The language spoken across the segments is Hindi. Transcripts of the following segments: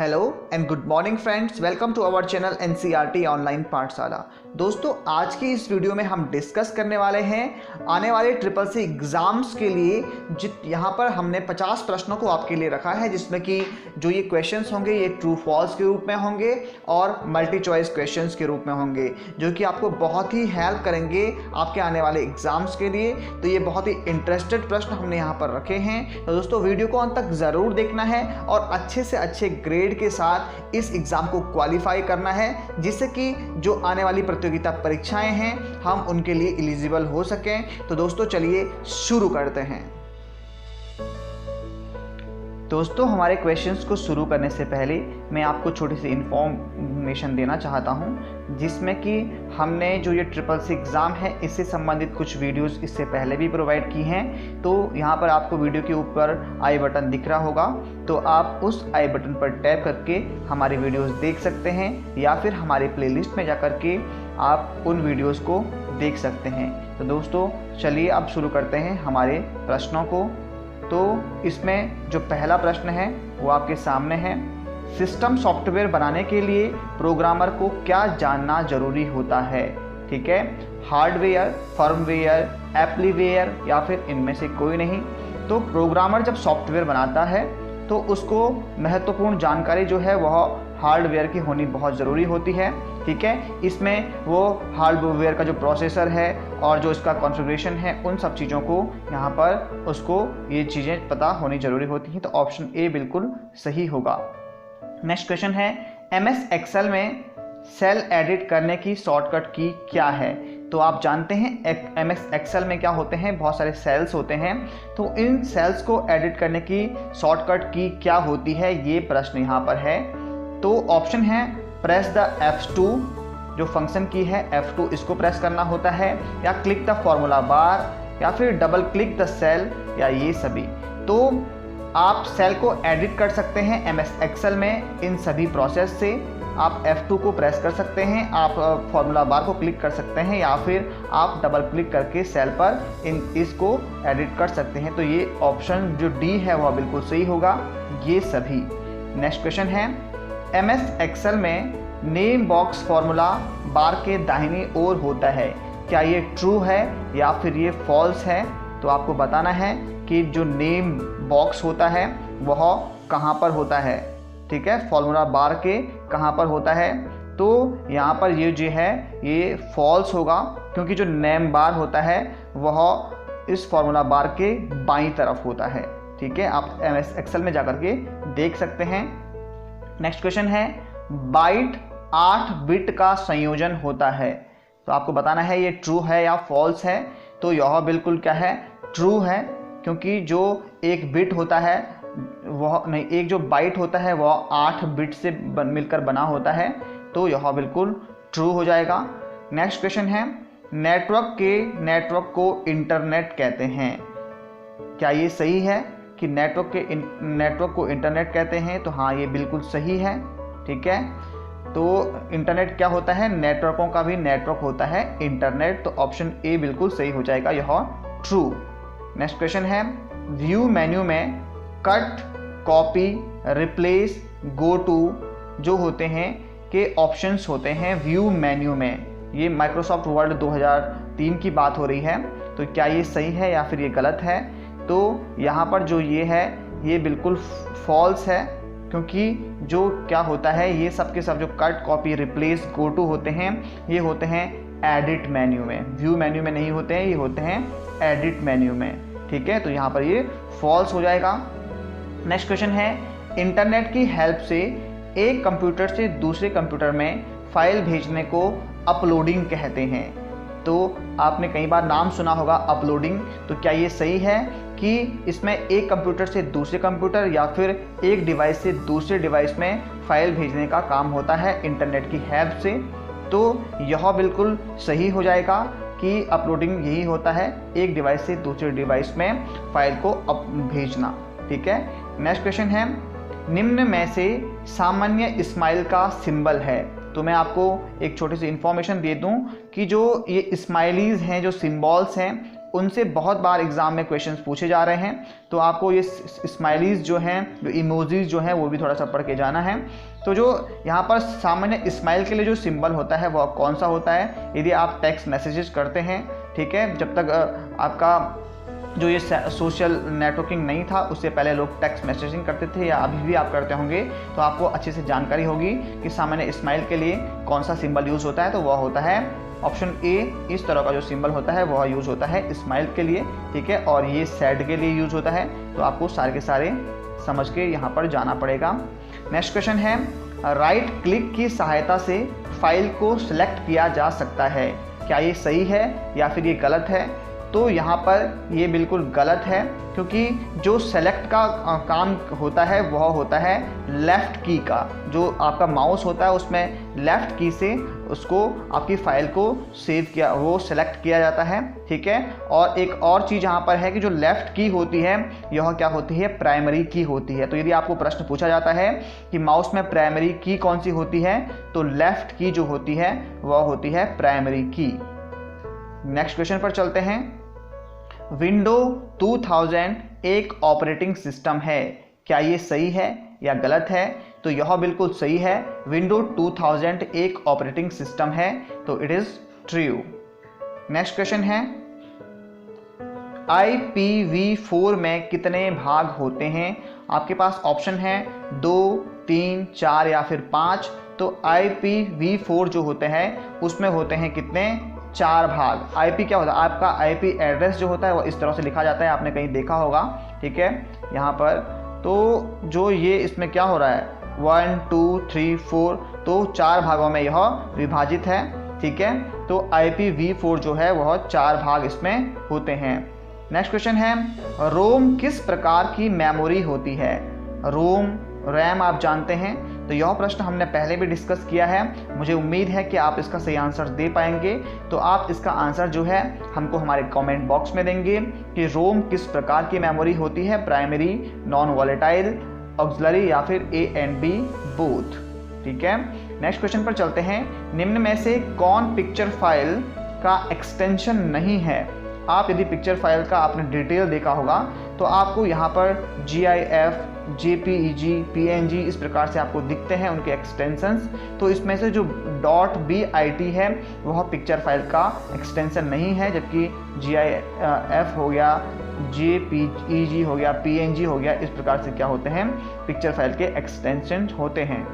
Hello and good morning friends, welcome to our channel NCERT online Pathshala. दोस्तों, आज की इस वीडियो में हम डिस्कस करने वाले हैं आने वाले ट्रिपल सी एग्ज़ाम्स के लिए। यहाँ पर हमने 50 प्रश्नों को आपके लिए रखा है, जिसमें कि जो ये क्वेश्चंस होंगे ये ट्रू फॉल्स के रूप में होंगे और मल्टी चॉइस क्वेश्चंस के रूप में होंगे, जो कि आपको बहुत ही हेल्प करेंगे आपके आने वाले एग्ज़ाम्स के लिए। तो ये बहुत ही इंटरेस्टेड प्रश्न हमने यहाँ पर रखे हैं। तो दोस्तों, वीडियो को अंत तक ज़रूर देखना है और अच्छे से अच्छे ग्रेड के साथ इस एग्ज़ाम को क्वालिफाई करना है, जिससे कि जो आने वाली प्रतियोगिता परीक्षाएं हैं हम उनके लिए एलिजिबल हो सकें। तो दोस्तों, चलिए शुरू करते हैं। दोस्तों, हमारे क्वेश्चंस को शुरू करने से पहले मैं आपको छोटी सी इन्फॉर्मेशन देना चाहता हूं, जिसमें कि हमने जो ये ट्रिपल सी एग्ज़ाम है इससे संबंधित कुछ वीडियोस इससे पहले भी प्रोवाइड की हैं। तो यहाँ पर आपको वीडियो के ऊपर आई बटन दिख रहा होगा, तो आप उस आई बटन पर टैप करके हमारी वीडियोस देख सकते हैं, या फिर हमारे प्लेलिस्ट में जाकर के आप उन वीडियोस को देख सकते हैं। तो दोस्तों, चलिए अब शुरू करते हैं हमारे प्रश्नों को। तो इसमें जो पहला प्रश्न है वो आपके सामने है। सिस्टम सॉफ्टवेयर बनाने के लिए प्रोग्रामर को क्या जानना जरूरी होता है? ठीक है, हार्डवेयर, फर्मवेयर, एप्लीवेयर या फिर इनमें से कोई नहीं। तो प्रोग्रामर जब सॉफ्टवेयर बनाता है तो उसको महत्वपूर्ण जानकारी जो है वह हार्डवेयर की होनी बहुत ज़रूरी होती है। ठीक है, इसमें वो हार्डवेयर का जो प्रोसेसर है और जो इसका कॉन्फ़िगरेशन है उन सब चीज़ों को यहाँ पर उसको ये चीज़ें पता होनी ज़रूरी होती हैं। तो ऑप्शन ए बिल्कुल सही होगा। नेक्स्ट क्वेश्चन है, MS एक्सेल में सेल एडिट करने की शॉर्टकट की क्या है? तो आप जानते हैं MS एक्सेल में क्या होते हैं, बहुत सारे सेल्स होते हैं। तो इन सेल्स को एडिट करने की शॉर्टकट की क्या होती है, ये प्रश्न यहाँ पर है। तो ऑप्शन है प्रेस द F2, जो फंक्शन की है F2 इसको प्रेस करना होता है, या क्लिक द फॉर्मूला बार, या फिर डबल क्लिक द सेल, या ये सभी। तो आप सेल को एडिट कर सकते हैं MS एक्सेल में इन सभी प्रोसेस से। आप F2 को प्रेस कर सकते हैं, आप फॉर्मूला बार को क्लिक कर सकते हैं, या फिर आप डबल क्लिक करके सेल पर इसको एडिट कर सकते हैं। तो ये ऑप्शन जो डी है वह बिल्कुल सही होगा, ये सभी। नेक्स्ट क्वेश्चन है, MS एक्सेल में नेम बॉक्स फॉर्मूला बार के दाहिनी ओर होता है, क्या ये ट्रू है या फिर ये फॉल्स है? तो आपको बताना है कि जो नेम बॉक्स होता है वह कहाँ पर होता है। ठीक है, फॉर्मूला बार के कहाँ पर होता है? तो यहाँ पर ये जो है ये फॉल्स होगा, क्योंकि जो नेम बार होता है वह इस फॉर्मूला बार के बाईं तरफ होता है। ठीक है, आप MS एक्सेल में जाकर के देख सकते हैं। नेक्स्ट क्वेश्चन है, बाइट 8 बिट का संयोजन होता है। तो आपको बताना है ये ट्रू है या फॉल्स है। तो यह बिल्कुल क्या है, ट्रू है, क्योंकि जो एक बिट होता है वह नहीं, एक जो बाइट होता है वह 8 बिट से मिलकर बना होता है। तो यह बिल्कुल ट्रू हो जाएगा। नेक्स्ट क्वेश्चन है, नेटवर्क को इंटरनेट कहते हैं, क्या ये सही है कि नेटवर्क को इंटरनेट कहते हैं? तो हाँ, ये बिल्कुल सही है। ठीक है, तो इंटरनेट क्या होता है, नेटवर्कों का भी नेटवर्क होता है इंटरनेट। तो ऑप्शन ए बिल्कुल सही हो जाएगा, यह ट्रू। नेक्स्ट क्वेश्चन है, व्यू मेन्यू में cut, copy, replace, go to जो होते हैं के ऑप्शंस होते हैं व्यू मेन्यू में। ये माइक्रोसॉफ्ट वर्ड 2003 की बात हो रही है। तो क्या ये सही है या फिर ये गलत है? तो यहाँ पर जो ये है ये बिल्कुल फॉल्स है, क्योंकि जो क्या होता है ये सब के सब जो cut, copy, replace, go to होते हैं ये होते हैं एडिट मेन्यू में, व्यू मेन्यू में नहीं होते हैं, ये होते हैं एडिट मेन्यू में। ठीक है, तो यहाँ पर ये फॉल्स हो जाएगा। नेक्स्ट क्वेश्चन है, इंटरनेट की हेल्प से एक कंप्यूटर से दूसरे कंप्यूटर में फाइल भेजने को अपलोडिंग कहते हैं। तो आपने कई बार नाम सुना होगा अपलोडिंग। तो क्या ये सही है कि इसमें एक कंप्यूटर से दूसरे कंप्यूटर या फिर एक डिवाइस से दूसरे डिवाइस में फाइल भेजने का काम होता है इंटरनेट की हेल्प से? तो यह बिल्कुल सही हो जाएगा कि अपलोडिंग यही होता है, एक डिवाइस से दूसरे डिवाइस में फाइल को भेजना। ठीक है, नेक्स्ट क्वेश्चन है, निम्न में से सामान्य स्माइल का सिंबल है। तो मैं आपको एक छोटी सी इन्फॉर्मेशन दे दूं कि जो ये स्माइलीज़ हैं, जो सिंबल्स हैं, उनसे बहुत बार एग्ज़ाम में क्वेश्चंस पूछे जा रहे हैं। तो आपको ये स्माइलीज़ जो हैं, जो इमोजीज जो हैं, वो भी थोड़ा सा पढ़ के जाना है। तो जो यहाँ पर सामान्य स्माइल के लिए जो सिंबल होता है वह कौन सा होता है? यदि आप टेक्स्ट मैसेजेस करते हैं, ठीक है, जब तक आपका जो ये सोशल नेटवर्किंग नहीं था उससे पहले लोग टेक्स्ट मैसेजिंग करते थे, या अभी भी आप करते होंगे, तो आपको अच्छे से जानकारी होगी कि सामान्य स्माइल के लिए कौन सा सिंबल यूज़ होता है। तो वह होता है ऑप्शन ए, इस तरह का जो सिंबल होता है वह यूज़ होता है स्माइल के लिए, ठीक है। और ये सैड के लिए यूज़ होता है। तो आपको सारे के सारे समझ के यहाँ पर जाना पड़ेगा। नेक्स्ट क्वेश्चन है, राइट क्लिक की सहायता से फाइल को सिलेक्ट किया जा सकता है, क्या ये सही है या फिर ये गलत है? तो यहाँ पर ये बिल्कुल गलत है, क्योंकि जो सेलेक्ट का काम होता है वह होता है लेफ़्ट की का। जो आपका माउस होता है उसमें लेफ़्ट की से उसको आपकी फ़ाइल को सेव किया, वो सेलेक्ट किया जाता है, ठीक है। और एक और चीज़ यहाँ पर है कि जो लेफ़्ट की होती है यह क्या होती है? प्राइमरी की होती है। तो यदि आपको प्रश्न पूछा जाता है कि माउस में प्राइमरी की कौन सी होती है, तो लेफ़्ट की जो होती है वह होती है प्राइमरी की। नेक्स्ट क्वेश्चन पर चलते हैं। विंडो 2000 एक ऑपरेटिंग सिस्टम है, क्या ये सही है या गलत है? तो यह बिल्कुल सही है। विंडो 2000 एक ऑपरेटिंग सिस्टम है, तो it is true. Next question है, IPv4 में कितने भाग होते हैं? आपके पास ऑप्शन है 2, 3, 4 या फिर 5। तो IPv4 जो होते हैं उसमें होते हैं कितने? 4 भाग। IP क्या होता है? आपका IP एड्रेस जो होता है वो इस तरह से लिखा जाता है, आपने कहीं देखा होगा, ठीक है, यहाँ पर। तो जो ये इसमें क्या हो रहा है 1, 2, 3, 4, तो 4 भागों में यह विभाजित है, ठीक है। तो IPv4 जो है वह 4 भाग इसमें होते हैं। नेक्स्ट क्वेश्चन है, रोम किस प्रकार की मेमोरी होती है? रोम, रैम आप जानते हैं, तो यह प्रश्न हमने पहले भी डिस्कस किया है। मुझे उम्मीद है कि आप इसका सही आंसर दे पाएंगे। तो आप इसका आंसर जो है हमको हमारे कमेंट बॉक्स में देंगे कि रोम किस प्रकार की मेमोरी होती है, प्राइमरी, नॉन वॉलेटाइल, ऑक्सिलरी या फिर A and B बोथ, ठीक है। नेक्स्ट क्वेश्चन पर चलते हैं। निम्न में से कौन पिक्चर फाइल का एक्सटेंशन नहीं है? आप यदि पिक्चर फाइल का आपने डिटेल देखा होगा तो आपको यहाँ पर GIF, JPEG, PNG इस प्रकार से आपको दिखते हैं उनके एक्सटेंशंस। तो इसमें से जो .BIT है वह पिक्चर फाइल का एक्सटेंशन नहीं है, जबकि GIF हो गया, JPEG हो गया, PNG हो गया, इस प्रकार से क्या होते हैं? पिक्चर फाइल के एक्सटेंशन होते हैं।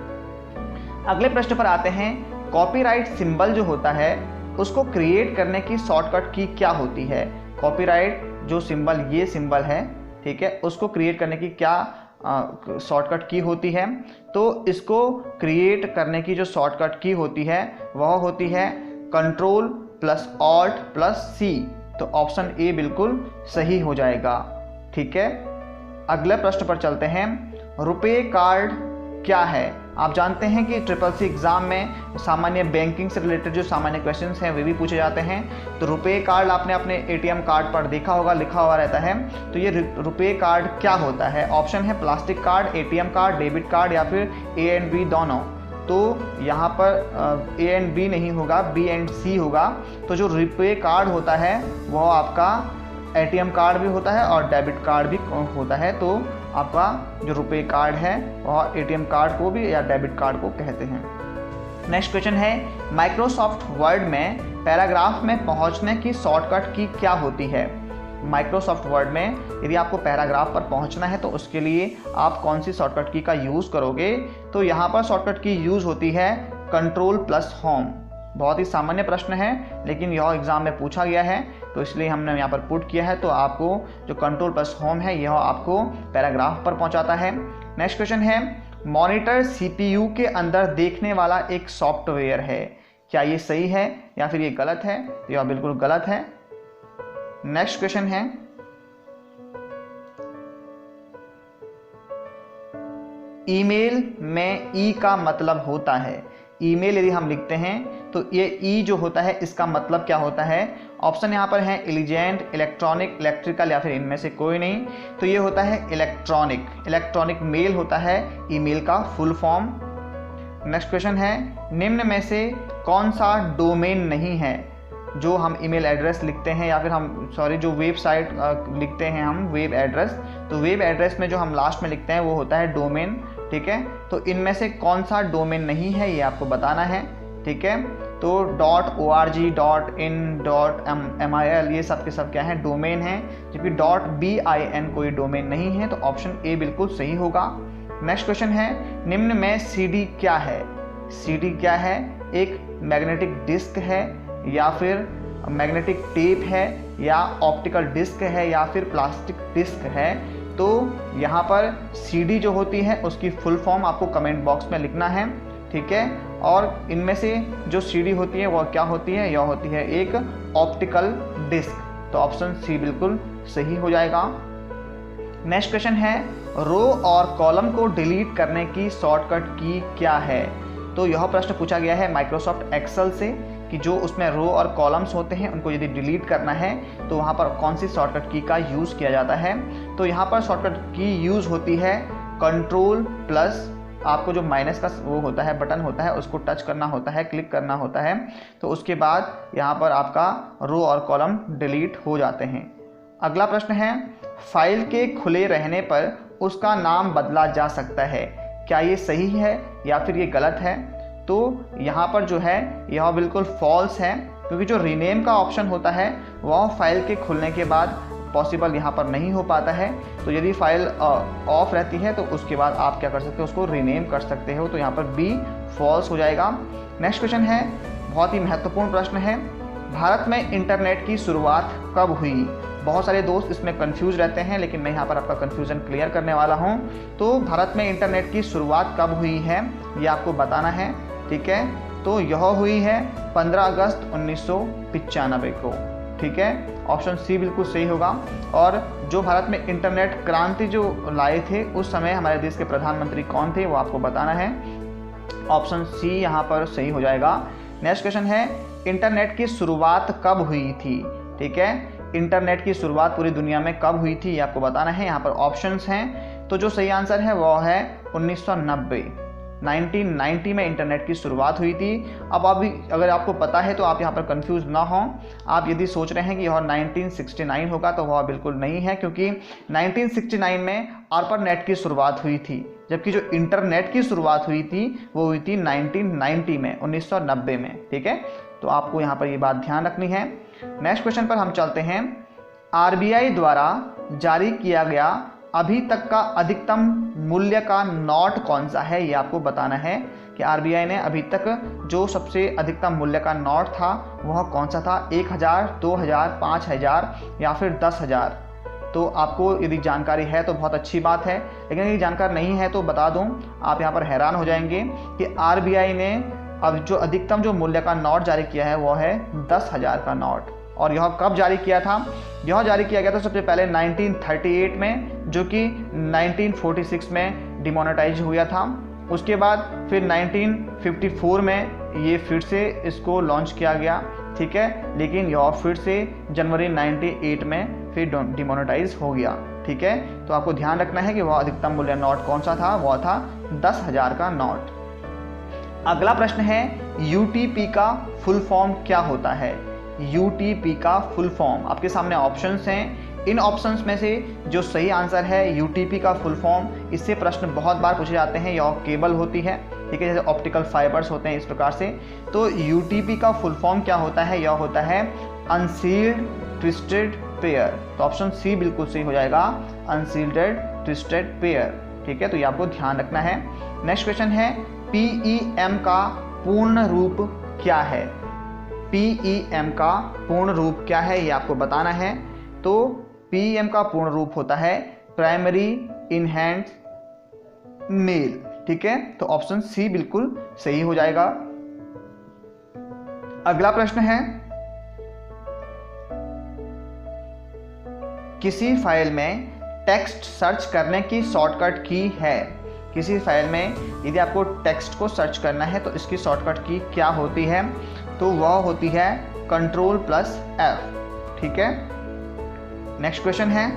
अगले प्रश्न पर आते हैं। कॉपीराइट सिंबल जो होता है उसको क्रिएट करने की शॉर्टकट की क्या होती है? कॉपीराइट जो सिंबल, ये सिंबल है, ठीक है, उसको क्रिएट करने की क्या शॉर्टकट की होती है? तो इसको क्रिएट करने की जो शॉर्टकट की होती है वह होती है Ctrl+Alt+C। तो ऑप्शन ए बिल्कुल सही हो जाएगा, ठीक है। अगले प्रश्न पर चलते हैं। रुपे कार्ड क्या है? आप जानते हैं कि SSC एग्ज़ाम में सामान्य बैंकिंग से रिलेटेड जो सामान्य क्वेश्चंस हैं वे भी पूछे जाते हैं। तो रुपे कार्ड आपने अपने ATM कार्ड पर देखा होगा, लिखा हुआ रहता है। तो ये रुपे कार्ड क्या होता है? ऑप्शन है plastic card, ATM card, debit card या फिर A and B दोनों। तो यहाँ पर A and B नहीं होगा, B and C होगा। तो जो रुपे कार्ड होता है वह आपका ATM कार्ड भी होता है और डेबिट कार्ड भी होता है। तो आपका जो रुपे कार्ड है वह ATM कार्ड को भी या डेबिट कार्ड को कहते हैं। नेक्स्ट क्वेश्चन है, माइक्रोसॉफ्ट वर्ड में पैराग्राफ में पहुंचने की शॉर्टकट की क्या होती है? माइक्रोसॉफ्ट वर्ड में यदि आपको पैराग्राफ पर पहुंचना है तो उसके लिए आप कौन सी शॉर्टकट की का यूज़ करोगे? तो यहाँ पर शॉर्टकट की यूज़ होती है Ctrl+Home। बहुत ही सामान्य प्रश्न है, लेकिन यह एग्ज़ाम में पूछा गया है तो इसलिए हमने यहाँ पर पुट किया है। तो आपको जो Ctrl+Home है यह आपको पैराग्राफ पर पहुँचाता है। नेक्स्ट क्वेश्चन है, मॉनिटर CPU के अंदर देखने वाला एक सॉफ्टवेयर है, क्या ये सही है या फिर ये गलत है? यह बिल्कुल गलत है। नेक्स्ट क्वेश्चन है, ईमेल में ई का मतलब होता है। ईमेल यदि हम लिखते हैं तो ये ई जो होता है इसका मतलब क्या होता है? ऑप्शन यहाँ पर है इंटेलिजेंट, इलेक्ट्रॉनिक, इलेक्ट्रिकल या फिर इनमें से कोई नहीं। तो ये होता है इलेक्ट्रॉनिक। इलेक्ट्रॉनिक मेल होता है ईमेल का फुल फॉर्म। नेक्स्ट क्वेश्चन है, निम्न में से कौन सा डोमेन नहीं है? जो हम ईमेल एड्रेस लिखते हैं या फिर हम जो वेबसाइट लिखते हैं हम वेब एड्रेस, तो वेब एड्रेस में जो हम लास्ट में लिखते हैं वो होता है डोमेन। ठीक है, तो इनमें से कौन सा डोमेन नहीं है ये आपको बताना है। ठीक है, तो .org, .in, .mil ये सब के सब क्या है, डोमेन है, जबकि .bin कोई डोमेन नहीं है, तो ऑप्शन ए बिल्कुल सही होगा। नेक्स्ट क्वेश्चन है, निम्न में CD क्या है? CD क्या है? एक मैग्नेटिक डिस्क है, या फिर मैग्नेटिक टेप है, या ऑप्टिकल डिस्क है, या फिर प्लास्टिक डिस्क है? तो यहाँ पर CD जो होती है उसकी फुल फॉर्म आपको कमेंट बॉक्स में लिखना है। ठीक है, और इनमें से जो CD होती है वो क्या होती है? यह होती है एक ऑप्टिकल डिस्क, तो ऑप्शन सी बिल्कुल सही हो जाएगा। नेक्स्ट क्वेश्चन है, रो और कॉलम को डिलीट करने की शॉर्टकट की क्या है? तो यह प्रश्न पूछा गया है माइक्रोसॉफ्ट एक्सेल से कि जो उसमें रो और कॉलम्स होते हैं उनको यदि डिलीट करना है तो वहाँ पर कौन सी शॉर्टकट की का यूज़ किया जाता है। तो यहाँ पर शॉर्टकट की यूज़ होती है Ctrl+, आपको जो माइनस का वो होता है बटन होता है उसको टच करना होता है, क्लिक करना होता है, तो उसके बाद यहाँ पर आपका रो और कॉलम डिलीट हो जाते हैं। अगला प्रश्न है, फाइल के खुले रहने पर उसका नाम बदला जा सकता है, क्या ये सही है या फिर ये गलत है? तो यहाँ पर जो है यह बिल्कुल फॉल्स है, क्योंकि जो रीनेम का ऑप्शन होता है वह फाइल के खुलने के बाद पॉसिबल यहाँ पर नहीं हो पाता है। तो यदि फाइल ऑफ रहती है तो उसके बाद आप क्या कर सकते हो, उसको रीनेम कर सकते हो, तो यहाँ पर बी फॉल्स हो जाएगा। नेक्स्ट क्वेश्चन है, बहुत ही महत्वपूर्ण प्रश्न है, भारत में इंटरनेट की शुरुआत कब हुई? बहुत सारे दोस्त इसमें कंफ्यूज रहते हैं, लेकिन मैं यहाँ पर आपका कंफ्यूजन क्लियर करने वाला हूँ। तो भारत में इंटरनेट की शुरुआत कब हुई है ये आपको बताना है। ठीक है, तो यह हुई है 15 अगस्त 1995 को। ठीक है, ऑप्शन सी बिल्कुल सही होगा। और जो भारत में इंटरनेट क्रांति जो लाए थे उस समय हमारे देश के प्रधानमंत्री कौन थे वो आपको बताना है। ऑप्शन सी यहाँ पर सही हो जाएगा। नेक्स्ट क्वेश्चन है, इंटरनेट की शुरुआत कब हुई थी? ठीक है, इंटरनेट की शुरुआत पूरी दुनिया में कब हुई थी ये आपको बताना है। यहाँ पर ऑप्शंस हैं, तो जो सही आंसर है वो है 1990 में इंटरनेट की शुरुआत हुई थी। अब अभी अगर आपको पता है तो आप यहाँ पर कंफ्यूज ना हो। आप यदि सोच रहे हैं कि यह 1969 होगा तो वह बिल्कुल नहीं है, क्योंकि 1969 में ARPANET की शुरुआत हुई थी, जबकि जो इंटरनेट की शुरुआत हुई थी वो हुई थी 1990 में, 1990 में। ठीक है, तो आपको यहाँ पर ये बात ध्यान रखनी है। नेक्स्ट क्वेश्चन पर हम चलते हैं, RBI द्वारा जारी किया गया अभी तक का अधिकतम मूल्य का नोट कौन सा है ये आपको बताना है कि RBI ने अभी तक जो सबसे अधिकतम मूल्य का नोट था वह कौन सा था, 1000, 2000, 5000 या फिर 10,000। तो आपको यदि जानकारी है तो बहुत अच्छी बात है, लेकिन यदि जानकारी नहीं है तो बता दूं, आप यहाँ पर हैरान हो जाएंगे कि RBI ने अब जो अधिकतम जो मूल्य का नोट जारी किया है वो है 10,000 का नोट। और यह कब जारी किया था? यह जारी किया गया था सबसे पहले 1938 में, जो कि 1946 में डिमोनेटाइज हुआ था। उसके बाद फिर 1954 में ये फिर से इसको लॉन्च किया गया। ठीक है, लेकिन यह फिर से जनवरी 98 में फिर डिमोनेटाइज हो गया। ठीक है, तो आपको ध्यान रखना है कि वह अधिकतम मूल्य नोट कौन सा था, वह था 10,000 का नोट। अगला प्रश्न है, UTP का फुल फॉर्म क्या होता है? UTP का फुल फॉर्म आपके सामने ऑप्शंस हैं। इन ऑप्शंस में से जो सही आंसर है UTP का फुल फॉर्म, इससे प्रश्न बहुत बार पूछे जाते हैं, यह केबल होती है। ठीक है, जैसे ऑप्टिकल फाइबर्स होते हैं इस प्रकार से। तो UTP का फुल फॉर्म क्या होता है? यह होता है अनसील्ड ट्विस्टेड पेयर। तो ऑप्शन सी बिल्कुल सही हो जाएगा, अनसील्डेड ट्विस्टेड पेयर। ठीक है, तो ये आपको ध्यान रखना है। नेक्स्ट क्वेश्चन है, PEM का पूर्ण रूप क्या है? PEM का पूर्ण रूप क्या है ये आपको बताना है। तो PEM का पूर्ण रूप होता है प्राइमरी इनहैंस मेल। ठीक है, तो ऑप्शन सी बिल्कुल सही हो जाएगा। अगला प्रश्न है, किसी फाइल में टेक्स्ट सर्च करने की शॉर्टकट की है? किसी फाइल में यदि आपको टेक्स्ट को सर्च करना है तो इसकी शॉर्टकट की क्या होती है? तो वह होती है Ctrl+F। ठीक है, नेक्स्ट क्वेश्चन है,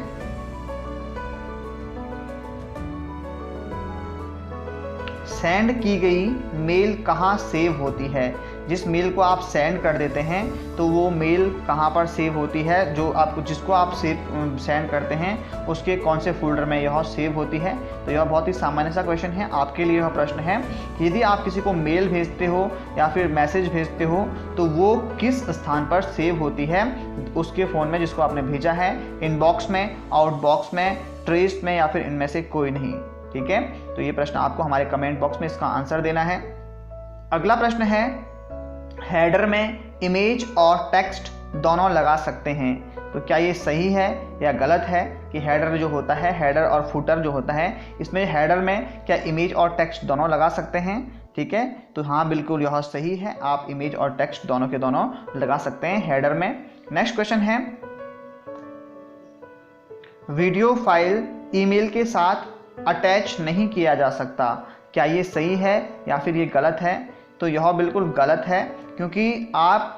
सेंड की गई मेल कहाँ सेव होती है? जिस मेल को आप सेंड कर देते हैं तो वो मेल कहाँ पर सेव होती है, जो आपको जिसको आप सेंड करते हैं उसके कौन से फोल्डर में यह सेव होती है। तो यह बहुत ही सामान्य सा क्वेश्चन है। आपके लिए यह प्रश्न है, यदि आप किसी को मेल भेजते हो या फिर मैसेज भेजते हो तो वो किस स्थान पर सेव होती है उसके फ़ोन में जिसको आपने भेजा है, इनबॉक्स में, आउटबॉक्स में, ट्रेस में या फिर इनमें से कोई नहीं। ठीक है, तो ये प्रश्न आपको हमारे कमेंट बॉक्स में इसका आंसर देना है। अगला प्रश्न है, हेडर में इमेज और टेक्स्ट दोनों लगा सकते हैं, तो क्या ये सही है या गलत है कि हेडर जो होता है, हेडर और फुटर जो होता है, इसमें हेडर में क्या इमेज और टेक्स्ट दोनों लगा सकते हैं? ठीक है, तो हाँ बिल्कुल यह सही है, आप इमेज और टेक्स्ट दोनों के दोनों लगा सकते हैं हेडर में। नेक्स्ट क्वेश्चन है, वीडियो फाइल ईमेल के साथ अटैच नहीं किया जा सकता, क्या ये सही है या फिर ये गलत है? तो यह बिल्कुल गलत है, क्योंकि आप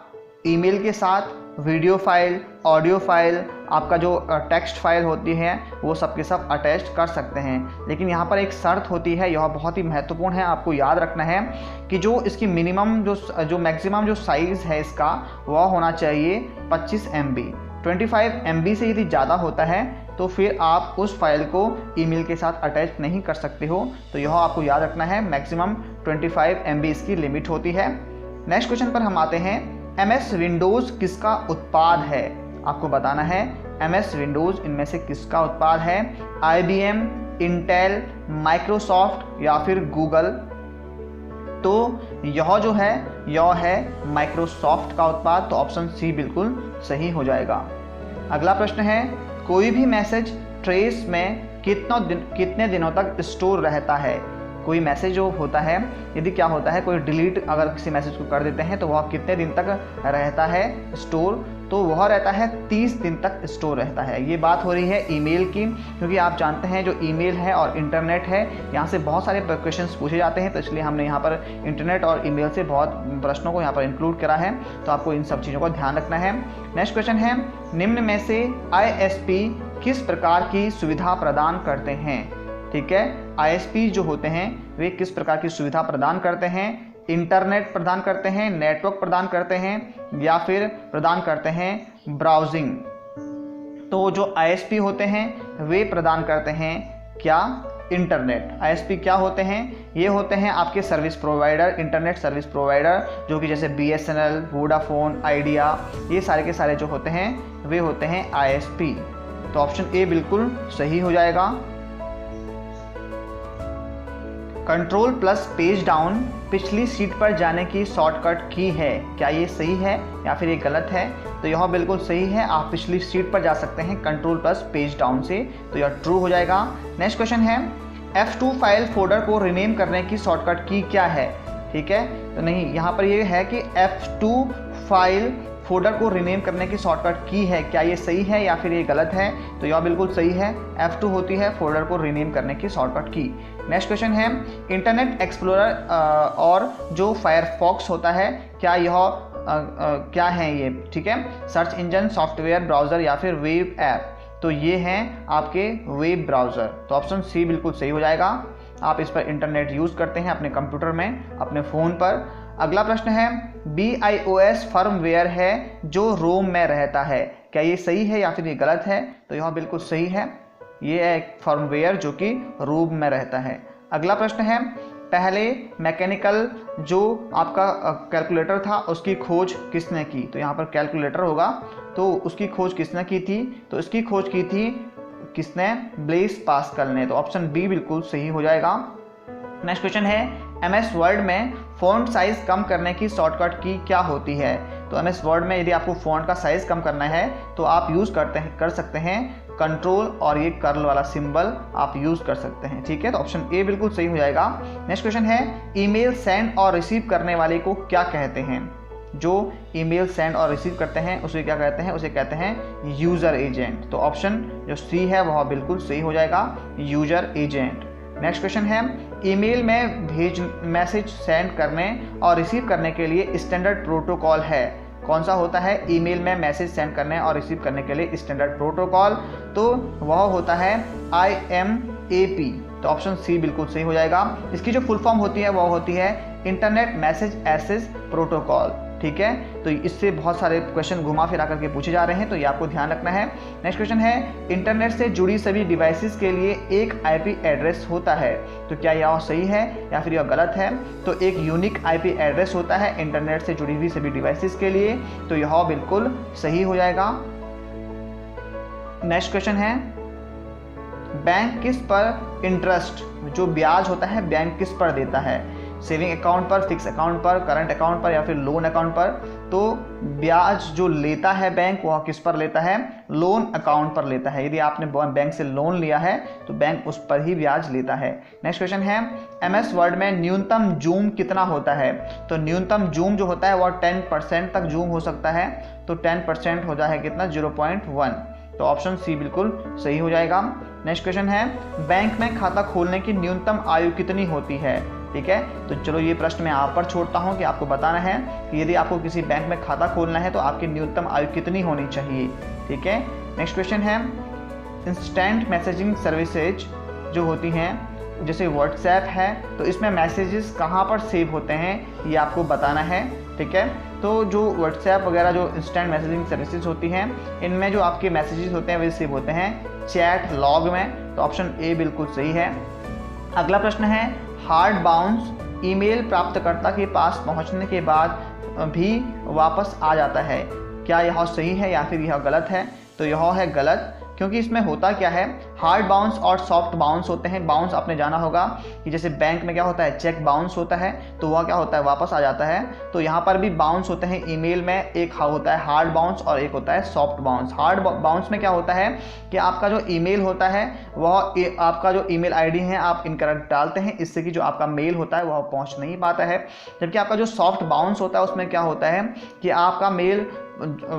ईमेल के साथ वीडियो फाइल, ऑडियो फाइल, आपका जो टेक्स्ट फाइल होती है वो सब के सब अटैच कर सकते हैं। लेकिन यहाँ पर एक शर्त होती है, यह बहुत ही महत्वपूर्ण है, आपको याद रखना है कि जो इसकी मिनिमम जो मैक्सिमम जो साइज़ है इसका वह होना चाहिए 25 MB। 25 MB से यदि ज़्यादा होता है तो फिर आप उस फाइल को ईमेल के साथ अटैच नहीं कर सकते हो। तो यह आपको याद रखना है, मैक्सिमम 25 MB इसकी लिमिट होती है। नेक्स्ट क्वेश्चन पर हम आते हैं, MS विंडोज़ किसका उत्पाद है? आपको बताना है MS विंडोज़ इनमें से किसका उत्पाद है? IBM, इंटेल, माइक्रोसॉफ्ट या फिर गूगल? तो यह जो है यह है माइक्रोसॉफ्ट का उत्पाद, तो ऑप्शन सी बिल्कुल सही हो जाएगा। अगला प्रश्न है, कोई भी मैसेज ट्रेस में कितने दिनों तक स्टोर रहता है? कोई मैसेज जो होता है, यदि क्या होता है कोई डिलीट अगर किसी मैसेज को कर देते हैं तो वह कितने दिन तक रहता है स्टोर? तो वह रहता है 30 दिन तक स्टोर रहता है। ये बात हो रही है ईमेल की, क्योंकि आप जानते हैं जो ईमेल है और इंटरनेट है यहाँ से बहुत सारे क्वेश्चंस पूछे जाते हैं, तो इसलिए हमने यहाँ पर इंटरनेट और ईमेल से बहुत प्रश्नों को यहाँ पर इंक्लूड करा है, तो आपको इन सब चीज़ों का ध्यान रखना है। नेक्स्ट क्वेश्चन है, निम्न में से ISP किस प्रकार की सुविधा प्रदान करते हैं? ठीक है, ISP जो होते हैं वे किस प्रकार की सुविधा प्रदान करते हैं? इंटरनेट प्रदान करते हैं, नेटवर्क प्रदान करते हैं या फिर प्रदान करते हैं ब्राउजिंग? तो जो ISP होते हैं वे प्रदान करते हैं क्या? इंटरनेट। ISP क्या होते हैं? ये होते हैं आपके service provider, internet service provider, जो कि जैसे BSNL, वोडाफोन, आइडिया, ये सारे के सारे जो होते हैं वे होते हैं ISP। तो ऑप्शन ए बिल्कुल सही हो जाएगा। कंट्रोल प्लस पेज डाउन पिछली सीट पर जाने की शॉर्टकट की है, क्या ये सही है या फिर ये गलत है? तो यह बिल्कुल सही है, आप पिछली सीट पर जा सकते हैं कंट्रोल प्लस पेज डाउन से, तो यह ट्रू हो जाएगा। नेक्स्ट क्वेश्चन है, F2 फाइल फोल्डर को रीनेम करने की शॉर्टकट की क्या है? ठीक है, तो नहीं, यहाँ पर ये है कि F2 फाइल फोल्डर को रीनेम करने की शॉर्टकट की है, क्या ये सही है या फिर ये गलत है? तो यह बिल्कुल सही है, F2 होती है फोल्डर को रीनेम करने की शॉर्टकट की। नेक्स्ट क्वेश्चन है, इंटरनेट एक्सप्लोरर और जो फायरफॉक्स होता है क्या यह क्या है ये? ठीक है, सर्च इंजन, सॉफ्टवेयर, ब्राउज़र या फिर वेब ऐप? तो ये हैं आपके वेब ब्राउज़र, तो ऑप्शन सी बिल्कुल सही हो जाएगा। आप इस पर इंटरनेट यूज़ करते हैं अपने कंप्यूटर में, अपने फ़ोन पर। अगला प्रश्न है, BIOS फर्मवेयर है जो रोम में रहता है, क्या ये सही है या फिर ये गलत है? तो यह बिल्कुल सही है, ये है एक फर्मवेयर जो कि रोम में रहता है। अगला प्रश्न है, पहले मैकेनिकल जो आपका कैलकुलेटर था उसकी खोज किसने की? तो यहाँ पर कैलकुलेटर होगा, तो उसकी खोज किसने की थी? तो इसकी खोज की थी किसने? ब्लेस पास्कल ने, तो ऑप्शन बी बिल्कुल सही हो जाएगा। नेक्स्ट क्वेश्चन है, MS वर्ड में फ़ॉन्ट साइज़ कम करने की शॉर्टकट की क्या होती है? तो MS वर्ड में यदि आपको फ़ॉन्ट का साइज़ कम करना है तो आप यूज़ कर सकते हैं कंट्रोल और ये कर्ल वाला सिंबल आप यूज़ कर सकते हैं। ठीक है, तो ऑप्शन ए बिल्कुल सही हो जाएगा। नेक्स्ट क्वेश्चन है, ईमेल सेंड और रिसीव करने वाले को क्या कहते हैं? जो ईमेल सेंड और रिसीव करते हैं उसे क्या कहते हैं? उसे कहते हैं यूज़र एजेंट, तो ऑप्शन जो सी है वह बिल्कुल सही हो जाएगा, यूज़र एजेंट। नेक्स्ट क्वेश्चन है, ईमेल में मैसेज सेंड करने और रिसीव करने के लिए स्टैंडर्ड प्रोटोकॉल है, कौन सा होता है? ईमेल में मैसेज सेंड करने और रिसीव करने के लिए स्टैंडर्ड प्रोटोकॉल, तो वह होता है IMAP, तो ऑप्शन सी बिल्कुल सही हो जाएगा। इसकी जो फुल फॉर्म होती है वह होती है इंटरनेट मैसेज एक्सेस प्रोटोकॉल। ठीक है, तो इससे बहुत सारे क्वेश्चन घुमा फिरा करके पूछे जा रहे हैं, तो ये आपको ध्यान रखना है। नेक्स्ट क्वेश्चन है, इंटरनेट से जुड़ी सभी डिवाइसेस के लिए एक आईपी एड्रेस होता है, तो क्या यह सही है या फिर यह गलत है? तो एक यूनिक आईपी एड्रेस होता है इंटरनेट से जुड़ी हुई सभी डिवाइसेस के लिए, तो यह बिल्कुल सही हो जाएगा। नेक्स्ट क्वेश्चन है, बैंक किस पर इंटरेस्ट, जो ब्याज होता है बैंक किस पर देता है? सेविंग अकाउंट पर, फिक्स अकाउंट पर, करंट अकाउंट पर या फिर लोन अकाउंट पर? तो ब्याज जो लेता है बैंक वह किस पर लेता है? लोन अकाउंट पर लेता है। यदि आपने बैंक से लोन लिया है तो बैंक उस पर ही ब्याज लेता है। नेक्स्ट क्वेश्चन है, एमएस वर्ड में न्यूनतम जूम कितना होता है? तो न्यूनतम जूम जो होता है वह 10% तक जूम हो सकता है, तो 10% हो जाए कितना? 0.1, तो ऑप्शन सी बिल्कुल सही हो जाएगा। नेक्स्ट क्वेश्चन है, बैंक में खाता खोलने की न्यूनतम आयु कितनी होती है? ठीक है, तो चलो ये प्रश्न मैं आप पर छोड़ता हूँ कि आपको बताना है कि यदि आपको किसी बैंक में खाता खोलना है तो आपकी न्यूनतम आयु कितनी होनी चाहिए। ठीक है, नेक्स्ट क्वेश्चन है, इंस्टेंट मैसेजिंग सर्विसेज जो होती हैं जैसे व्हाट्सएप है, तो इसमें मैसेजेस कहाँ पर सेव होते हैं ये आपको बताना है। ठीक है, तो जो व्हाट्सएप वगैरह जो इंस्टेंट मैसेजिंग सर्विसेज होती हैं, इनमें जो आपके मैसेजेस होते हैं वे सेव होते हैं चैट लॉग में, तो ऑप्शन ए बिल्कुल सही है। अगला प्रश्न है, हार्ड बाउंस ईमेल प्राप्तकर्ता के पास पहुंचने के बाद भी वापस आ जाता है, क्या यह सही है या फिर यह गलत है? तो यह है गलत, क्योंकि इसमें होता क्या है, हार्ड बाउंस और सॉफ्ट बाउंस होते हैं। बाउंस आपने जाना होगा कि जैसे बैंक में क्या होता है, चेक बाउंस होता है, तो वह क्या होता है, वापस आ जाता है। तो यहाँ पर भी बाउंस होते हैं ईमेल में, एक होता है हार्ड बाउंस और एक होता है सॉफ्ट बाउंस। हार्ड बाउंस में क्या होता है कि आपका जो ईमेल होता है वह आपका जो ईमेल आईडी है आप इनकरेक्ट डालते हैं, इससे कि जो आपका मेल होता है वह पहुँच नहीं पाता है। जबकि आपका जो सॉफ्ट बाउंस होता है उसमें क्या होता है कि आपका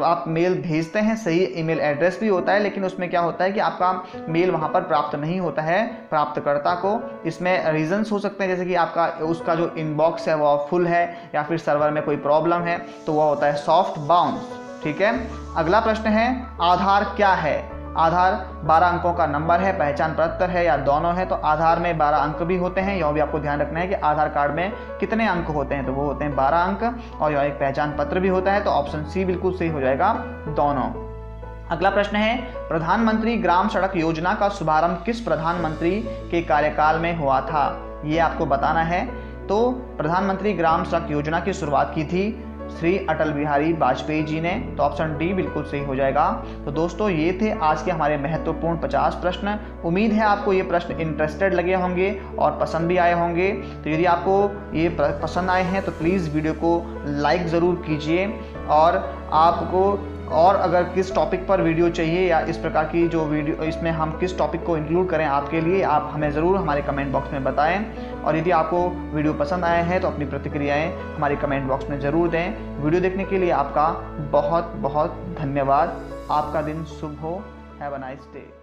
आप मेल भेजते हैं, सही ईमेल एड्रेस भी होता है, लेकिन उसमें क्या होता है कि आपका मेल वहाँ पर प्राप्त नहीं होता है प्राप्तकर्ता को। इसमें रीजंस हो सकते हैं, जैसे कि आपका उसका जो इनबॉक्स है वह फुल है या फिर सर्वर में कोई प्रॉब्लम है, तो वह होता है सॉफ्ट बाउंस। ठीक है, अगला प्रश्न है, आधार क्या है? आधार 12 अंकों का नंबर है, पहचान पत्र है या दोनों है? तो आधार में 12 अंक भी होते हैं, यह भी आपको ध्यान रखना है कि आधार कार्ड में कितने अंक होते हैं, तो वो होते हैं 12 अंक, और यह एक पहचान पत्र भी होता है, तो ऑप्शन सी बिल्कुल सही हो जाएगा, दोनों। अगला प्रश्न है, प्रधानमंत्री ग्राम सड़क योजना का शुभारंभ किस प्रधानमंत्री के कार्यकाल में हुआ था? ये आपको बताना है। तो प्रधानमंत्री ग्राम सड़क योजना की शुरुआत की थी श्री अटल बिहारी वाजपेयी जी ने, तो ऑप्शन डी बिल्कुल सही हो जाएगा। तो दोस्तों ये थे आज के हमारे महत्वपूर्ण 50 प्रश्न। उम्मीद है आपको ये प्रश्न इंटरेस्टेड लगे होंगे और पसंद भी आए होंगे। तो यदि आपको ये पसंद आए हैं तो प्लीज़ वीडियो को लाइक ज़रूर कीजिए, और आपको और अगर किस टॉपिक पर वीडियो चाहिए या इस प्रकार की जो वीडियो इसमें हम किस टॉपिक को इंक्लूड करें आपके लिए, आप हमें ज़रूर हमारे कमेंट बॉक्स में बताएं। और यदि आपको वीडियो पसंद आए हैं तो अपनी प्रतिक्रियाएं हमारे कमेंट बॉक्स में ज़रूर दें। वीडियो देखने के लिए आपका बहुत बहुत धन्यवाद। आपका दिन शुभ हो। Have a nice day.